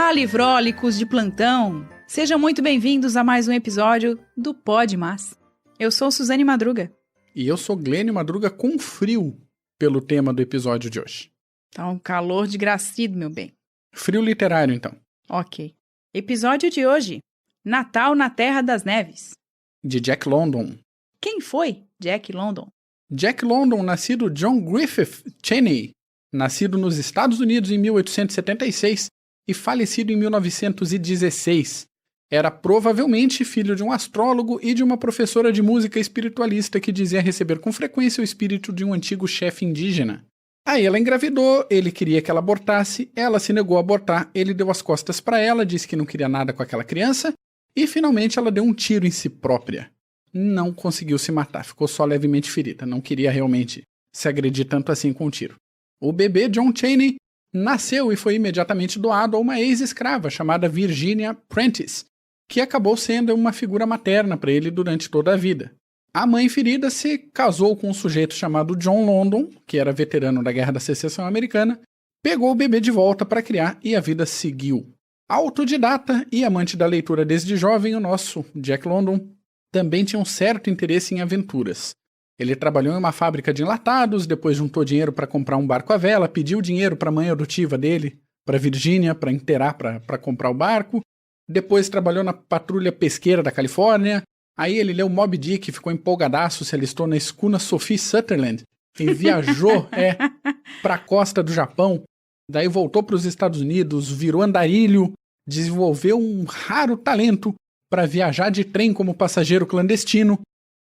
Olá, livrólicos de plantão! Sejam muito bem-vindos a mais um episódio do Pode Mas. Eu sou Suzane Madruga. E eu sou Glênio Madruga com frio pelo tema do episódio de hoje. Tá um calor de gracido, meu bem. Frio literário, então. Ok. Episódio de hoje: Natal na Terra das Neves. De Jack London. Quem foi Jack London? Jack London, nascido John Griffith Cheney, nascido nos Estados Unidos em 1876 e falecido em 1916. Era provavelmente filho de um astrólogo e de uma professora de música espiritualista que dizia receber com frequência o espírito de um antigo chefe indígena. Aí ela engravidou, ele queria que ela abortasse, ela se negou a abortar, ele deu as costas para ela, disse que não queria nada com aquela criança e finalmente ela deu um tiro em si própria. Não conseguiu se matar, ficou só levemente ferida, não queria realmente se agredir tanto assim com o tiro. O bebê John Cheney nasceu e foi imediatamente doado a uma ex-escrava chamada Virginia Prentice, que acabou sendo uma figura materna para ele durante toda a vida. A mãe ferida se casou com um sujeito chamado John London, que era veterano da Guerra da Secessão Americana, pegou o bebê de volta para criar e a vida seguiu. Autodidata e amante da leitura desde jovem, o nosso Jack London também tinha um certo interesse em aventuras. Ele trabalhou em uma fábrica de enlatados, depois juntou dinheiro para comprar um barco à vela, pediu dinheiro para a mãe adotiva dele, para Virginia, para inteirar para comprar o barco. Depois trabalhou na patrulha pesqueira da Califórnia. Aí ele leu Moby Dick, ficou empolgadaço, se alistou na escuna Sophie Sutherland e viajou para a costa do Japão. Daí voltou para os Estados Unidos, virou andarilho, desenvolveu um raro talento para viajar de trem como passageiro clandestino.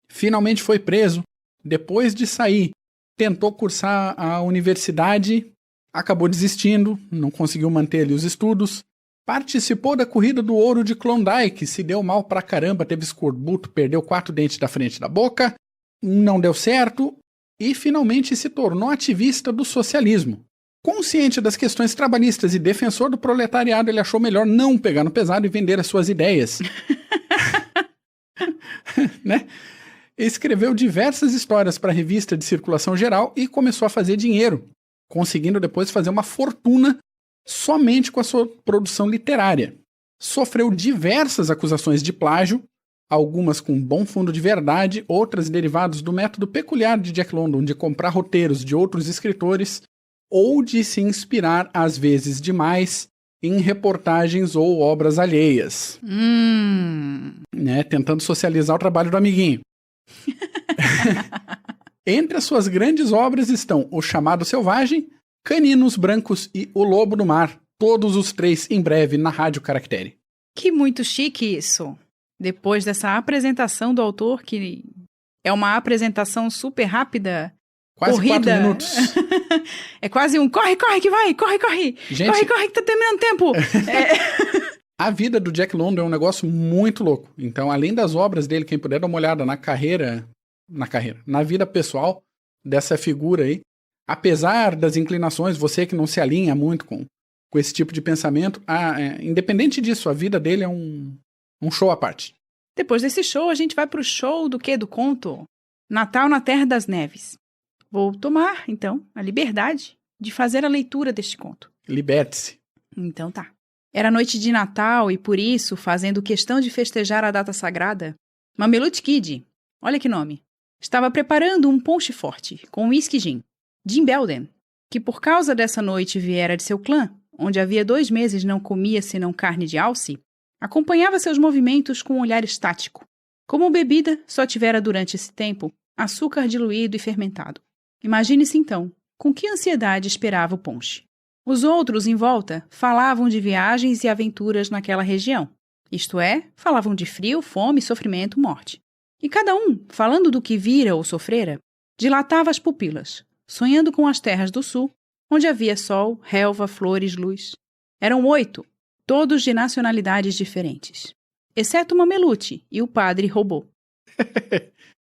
Finalmente foi preso. Depois de sair, tentou cursar a universidade, acabou desistindo, não conseguiu manter ali os estudos. Participou da corrida do ouro de Klondike, se deu mal pra caramba, teve escorbuto, perdeu 4 dentes da frente da boca, não deu certo e finalmente se tornou ativista do socialismo. Consciente das questões trabalhistas e defensor do proletariado, ele achou melhor não pegar no pesado e vender as suas ideias. Né? Escreveu diversas histórias para a revista de circulação geral e começou a fazer dinheiro, conseguindo depois fazer uma fortuna somente com a sua produção literária. Sofreu diversas acusações de plágio, algumas com bom fundo de verdade, outras derivadas do método peculiar de Jack London de comprar roteiros de outros escritores ou de se inspirar, às vezes demais, em reportagens ou obras alheias. Né? Tentando socializar o trabalho do amiguinho. Entre as suas grandes obras estão O Chamado Selvagem, Caninos Brancos e O Lobo do Mar, todos os 3 em breve na Rádio Caractere. Que muito chique isso! Depois dessa apresentação do autor, que é uma apresentação super rápida, quase corrida. 4 minutos. É quase um corre que vai, corre, Gente, corre que tá terminando tempo. A vida do Jack London é um negócio muito louco. Então, além das obras dele, quem puder dar uma olhada na vida pessoal dessa figura aí, apesar das inclinações, você que não se alinha muito com esse tipo de pensamento, independente disso, a vida dele é um show à parte. Depois desse show, a gente vai pro show do quê? Do conto Natal na Terra das Neves. Vou tomar, então, a liberdade de fazer a leitura deste conto. Liberte-se. Então tá. Era noite de Natal e, por isso, fazendo questão de festejar a data sagrada, Mameluth Kid, olha que nome, estava preparando um ponche forte com whisky gin. Jim Belden, que por causa dessa noite viera de seu clã, onde havia 2 meses não comia senão carne de alce, acompanhava seus movimentos com um olhar estático. Como bebida, só tivera durante esse tempo açúcar diluído e fermentado. Imagine-se então, com que ansiedade esperava o ponche. Os outros em volta falavam de viagens e aventuras naquela região. Isto é, falavam de frio, fome, sofrimento, morte. E cada um, falando do que vira ou sofrera, dilatava as pupilas, sonhando com as terras do sul, onde havia sol, relva, flores, luz. Eram 8, todos de nacionalidades diferentes, exceto Mameluth e o padre Robô,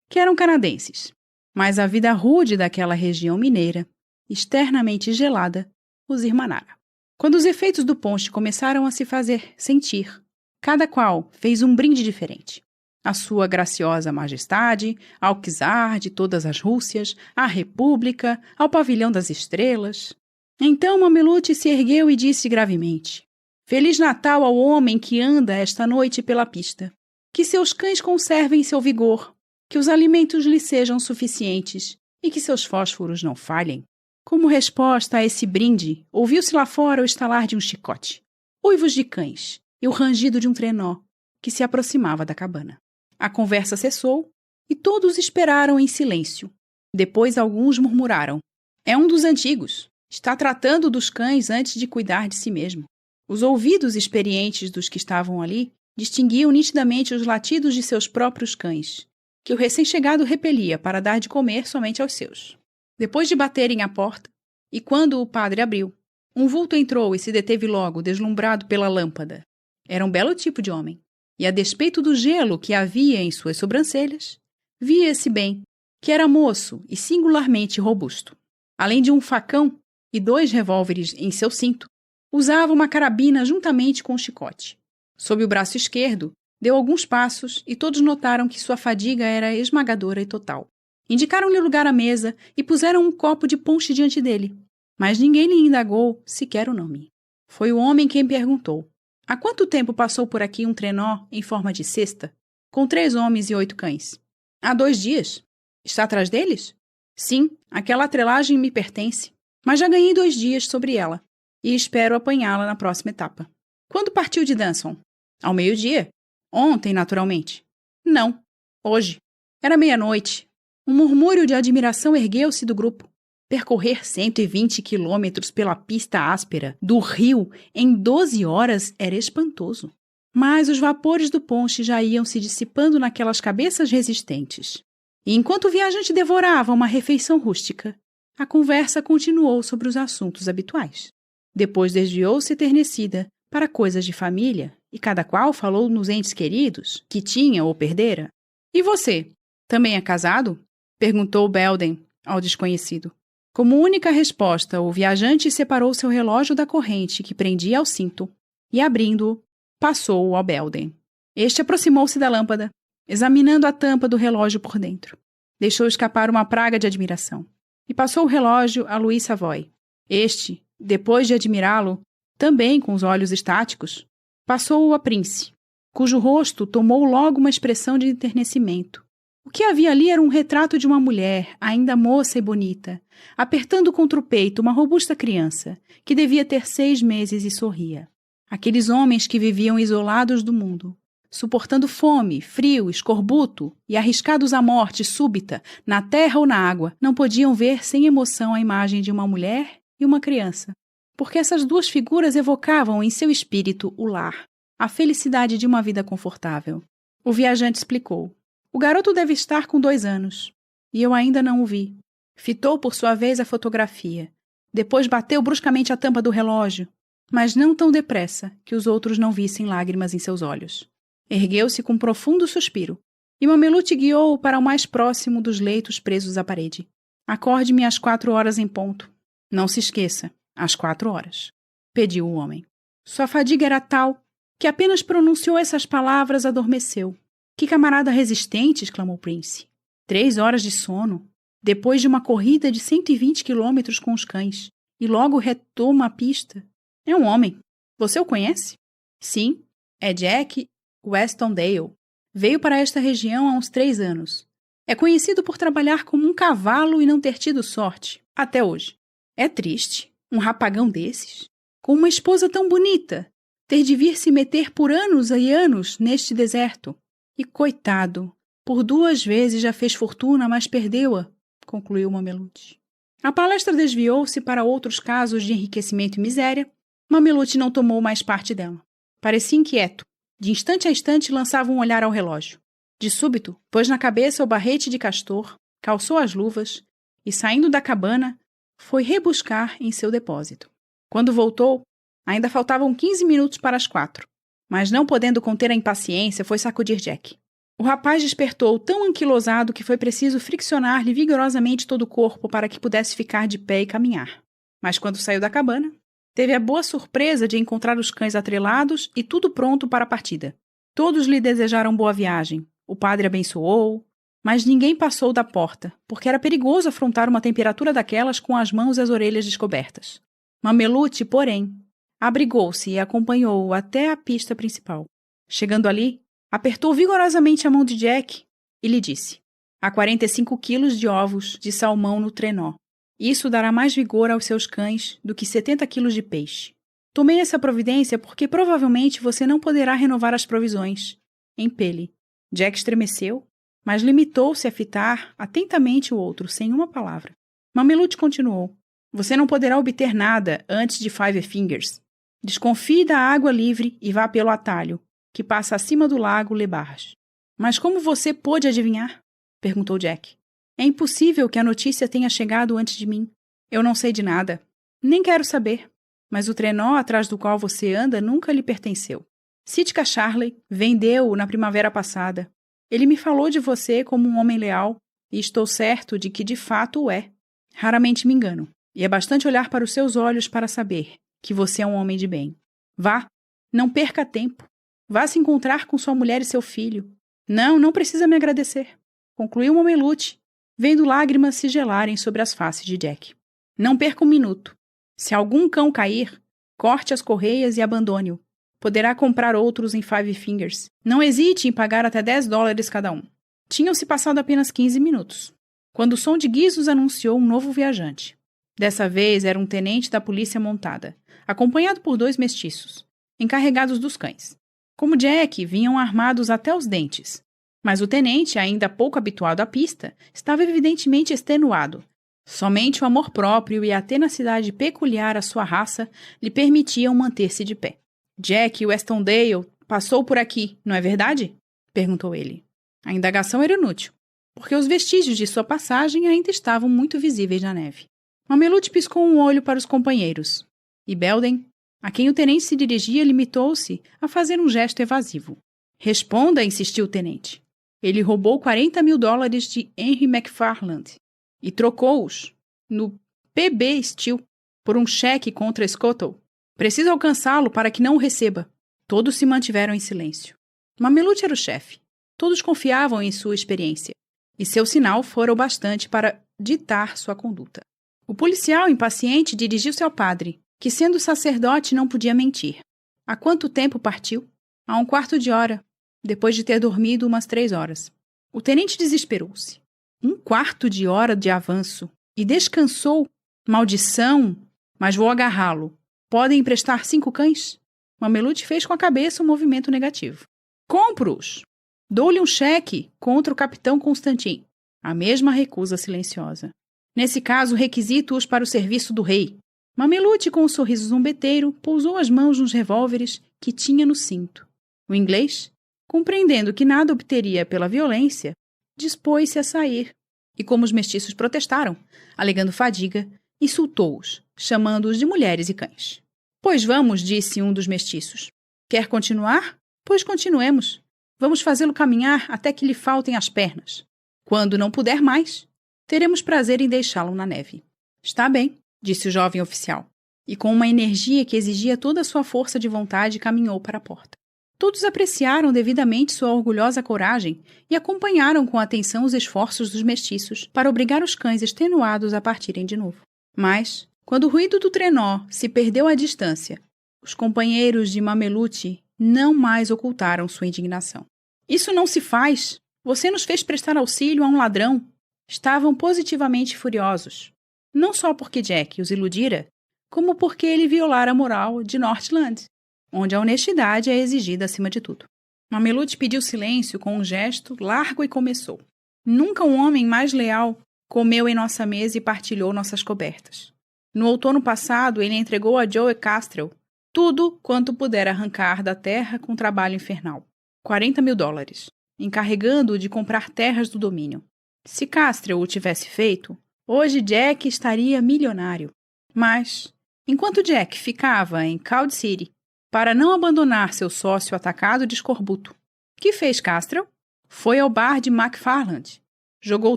que eram canadenses. Mas a vida rude daquela região mineira, externamente gelada, os irmanara. Quando os efeitos do ponche começaram a se fazer sentir, cada qual fez um brinde diferente. A sua graciosa majestade, ao czar de todas as Rússias, à república, ao pavilhão das estrelas. Então Mameluth se ergueu e disse gravemente: Feliz Natal ao homem que anda esta noite pela pista. Que seus cães conservem seu vigor, que os alimentos lhe sejam suficientes e que seus fósforos não falhem. Como resposta a esse brinde, ouviu-se lá fora o estalar de um chicote, uivos de cães e o rangido de um trenó que se aproximava da cabana. A conversa cessou e todos esperaram em silêncio. Depois alguns murmuraram: é um dos antigos. Está tratando dos cães antes de cuidar de si mesmo. Os ouvidos experientes dos que estavam ali distinguiam nitidamente os latidos de seus próprios cães, que o recém-chegado repelia para dar de comer somente aos seus. Depois de baterem à porta, e quando o padre abriu, um vulto entrou e se deteve logo, deslumbrado pela lâmpada. Era um belo tipo de homem, e a despeito do gelo que havia em suas sobrancelhas, via-se bem que era moço e singularmente robusto. Além de um facão e 2 revólveres em seu cinto, usava uma carabina juntamente com um chicote. Sob o braço esquerdo, deu alguns passos e todos notaram que sua fadiga era esmagadora e total. Indicaram-lhe lugar à mesa e puseram um copo de ponche diante dele, mas ninguém lhe indagou sequer o nome. Foi o homem quem perguntou: há quanto tempo passou por aqui um trenó em forma de cesta, com 3 homens e 8 cães? Há 2 dias. Está atrás deles? Sim, aquela atrelagem me pertence, mas já ganhei 2 dias sobre ela e espero apanhá-la na próxima etapa. Quando partiu de Danson? Ao meio-dia. Ontem, naturalmente. Não, hoje. Era meia-noite. Um murmúrio de admiração ergueu-se do grupo. Percorrer 120 quilômetros pela pista áspera do rio em 12 horas era espantoso. Mas os vapores do ponche já iam se dissipando naquelas cabeças resistentes. E enquanto o viajante devorava uma refeição rústica, a conversa continuou sobre os assuntos habituais. Depois desviou-se eternecida para coisas de família, e cada qual falou nos entes queridos, que tinha ou perdera. E você, também é casado? Perguntou Belden ao desconhecido. Como única resposta, o viajante separou seu relógio da corrente que prendia ao cinto e, abrindo-o, passou-o ao Belden. Este aproximou-se da lâmpada, examinando a tampa do relógio por dentro. Deixou escapar uma praga de admiração e passou o relógio a Louis Savoy. Este, depois de admirá-lo, também com os olhos estáticos, passou-o a Prince, cujo rosto tomou logo uma expressão de enternecimento. O que havia ali era um retrato de uma mulher, ainda moça e bonita, apertando contra o peito uma robusta criança, que devia ter 6 meses e sorria. Aqueles homens que viviam isolados do mundo, suportando fome, frio, escorbuto e arriscados à morte súbita, na terra ou na água, não podiam ver sem emoção a imagem de uma mulher e uma criança, porque essas 2 figuras evocavam em seu espírito o lar, a felicidade de uma vida confortável. O viajante explicou. O garoto deve estar com 2 anos, e eu ainda não o vi. Fitou por sua vez a fotografia. Depois bateu bruscamente a tampa do relógio, mas não tão depressa que os outros não vissem lágrimas em seus olhos. Ergueu-se com um profundo suspiro, e Mameluti guiou-o para o mais próximo dos leitos presos à parede. Acorde-me às 4 horas em ponto. Não se esqueça, às 4 horas, pediu o homem. Sua fadiga era tal que apenas pronunciou essas palavras adormeceu. Que camarada resistente, exclamou Prince. 3 horas de sono, depois de uma corrida de 120 quilômetros com os cães, e logo retoma a pista. É um homem. Você o conhece? Sim, é Jack Westondale. Veio para esta região há uns 3 anos. É conhecido por trabalhar como um cavalo e não ter tido sorte, até hoje. É triste, um rapagão desses, com uma esposa tão bonita, ter de vir se meter por anos e anos neste deserto. E coitado, por 2 vezes já fez fortuna, mas perdeu-a, concluiu Mameluti. A palestra desviou-se para outros casos de enriquecimento e miséria. Mameluti não tomou mais parte dela. Parecia inquieto. De instante a instante lançava um olhar ao relógio. De súbito, pôs na cabeça o barrete de castor, calçou as luvas e, saindo da cabana, foi rebuscar em seu depósito. Quando voltou, ainda faltavam 15 minutos para as 4, mas não podendo conter a impaciência, foi sacudir Jack. O rapaz despertou tão anquilosado que foi preciso friccionar-lhe vigorosamente todo o corpo para que pudesse ficar de pé e caminhar. Mas quando saiu da cabana, teve a boa surpresa de encontrar os cães atrelados e tudo pronto para a partida. Todos lhe desejaram boa viagem. O padre abençoou, mas ninguém passou da porta, porque era perigoso afrontar uma temperatura daquelas com as mãos e as orelhas descobertas. Mameluti, porém, Abrigou-se e acompanhou-o até a pista principal. Chegando ali, apertou vigorosamente a mão de Jack e lhe disse: há 45 quilos de ovos de salmão no trenó. Isso dará mais vigor aos seus cães do que 70 quilos de peixe. Tomei essa providência porque provavelmente você não poderá renovar as provisões. Empele. Jack estremeceu, mas limitou-se a fitar atentamente o outro, sem uma palavra. Mamelucci continuou: você não poderá obter nada antes de Five Fingers. Desconfie da água livre e vá pelo atalho, que passa acima do lago Le Barge. Mas como você pôde adivinhar? Perguntou Jack. É impossível que a notícia tenha chegado antes de mim. Eu não sei de nada. Nem quero saber. Mas o trenó atrás do qual você anda nunca lhe pertenceu. Sitka Charley vendeu-o na primavera passada. Ele me falou de você como um homem leal, e estou certo de que de fato o é. Raramente me engano, e é bastante olhar para os seus olhos para saber que você é um homem de bem. Vá, não perca tempo. Vá se encontrar com sua mulher e seu filho. Não precisa me agradecer. Concluiu Mamelucci, vendo lágrimas se gelarem sobre as faces de Jack. Não perca um minuto. Se algum cão cair, corte as correias e abandone-o. Poderá comprar outros em Five Fingers. Não hesite em pagar até $10 cada um. Tinham-se passado apenas 15 minutos, quando o som de guizos anunciou um novo viajante. Dessa vez era um tenente da polícia montada, acompanhado por 2 mestiços, encarregados dos cães. Como Jack, vinham armados até os dentes. Mas o tenente, ainda pouco habituado à pista, estava evidentemente extenuado. Somente o amor próprio e a tenacidade peculiar à sua raça lhe permitiam manter-se de pé. Jack Westondale passou por aqui, não é verdade? Perguntou ele. A indagação era inútil, porque os vestígios de sua passagem ainda estavam muito visíveis na neve. Mamelucci piscou um olho para os companheiros, e Belden, a quem o tenente se dirigia, limitou-se a fazer um gesto evasivo. Responda, insistiu o tenente. Ele roubou $40.000 de Henry McFarland e trocou-os no PB Steel por um cheque contra Scuttle. Preciso alcançá-lo para que não o receba. Todos se mantiveram em silêncio. Mamelucci era o chefe. Todos confiavam em sua experiência, e seu sinal fora o bastante para ditar sua conduta. O policial, impaciente, dirigiu-se ao padre, que, sendo sacerdote, não podia mentir. Há quanto tempo partiu? Há 1/4 de hora, depois de ter dormido umas 3 horas. O tenente desesperou-se. 1/4 de hora de avanço. E descansou? Maldição! Mas vou agarrá-lo. Podem emprestar 5 cães? Mamelucci fez com a cabeça um movimento negativo. Compro-os! Dou-lhe um cheque contra o capitão Constantin. A mesma recusa silenciosa. Nesse caso, requisito-os para o serviço do rei. Mamelucci, com um sorriso zombeteiro, pousou as mãos nos revólveres que tinha no cinto. O inglês, compreendendo que nada obteria pela violência, dispôs-se a sair. E como os mestiços protestaram, alegando fadiga, insultou-os, chamando-os de mulheres e cães. Pois vamos, disse um dos mestiços. Quer continuar? Pois continuemos. Vamos fazê-lo caminhar até que lhe faltem as pernas. Quando não puder mais, teremos prazer em deixá-lo na neve. Está bem, disse o jovem oficial, e com uma energia que exigia toda a sua força de vontade caminhou para a porta. Todos apreciaram devidamente sua orgulhosa coragem e acompanharam com atenção os esforços dos mestiços para obrigar os cães extenuados a partirem de novo. Mas, quando o ruído do trenó se perdeu à distância, os companheiros de Mamelucci não mais ocultaram sua indignação. Isso não se faz! Você nos fez prestar auxílio a um ladrão! Estavam positivamente furiosos. Não só porque Jack os iludira, como porque ele violara a moral de Northland, onde a honestidade é exigida acima de tudo. Mamelucci pediu silêncio com um gesto largo e começou. Nunca um homem mais leal comeu em nossa mesa e partilhou nossas cobertas. No outono passado, ele entregou a Joe Castrel tudo quanto pudera arrancar da terra com trabalho infernal. $40.000, encarregando-o de comprar terras do domínio. Se Castrel o tivesse feito, hoje Jack estaria milionário. Mas, enquanto Jack ficava em Cloud City, para não abandonar seu sócio atacado de escorbuto, que fez Castrel? Foi ao bar de McFarland, jogou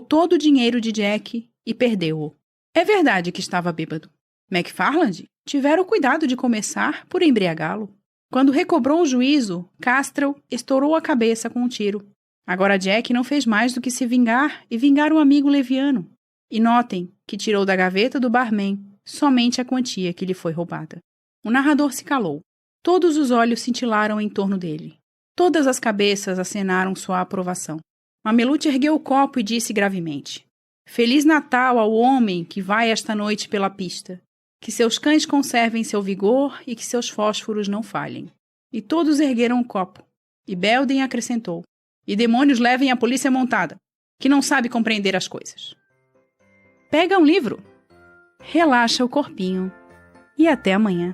todo o dinheiro de Jack e perdeu-o. É verdade que estava bêbado. McFarland tivera o cuidado de começar por embriagá-lo. Quando recobrou o juízo, Castrel estourou a cabeça com um tiro. Agora Jack não fez mais do que se vingar e vingar um amigo leviano. E notem que tirou da gaveta do barman somente a quantia que lhe foi roubada. O narrador se calou. Todos os olhos cintilaram em torno dele. Todas as cabeças acenaram sua aprovação. Mamelucci ergueu o copo e disse gravemente: Feliz Natal ao homem que vai esta noite pela pista. Que seus cães conservem seu vigor e que seus fósforos não falhem. E todos ergueram o copo. E Belden acrescentou: E demônios levem a polícia montada, que não sabe compreender as coisas. Pega um livro, relaxa o corpinho e até amanhã.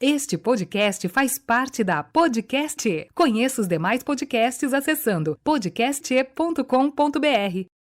Este podcast faz parte da Podcast E. Conheça os demais podcasts acessando podcast.com.br.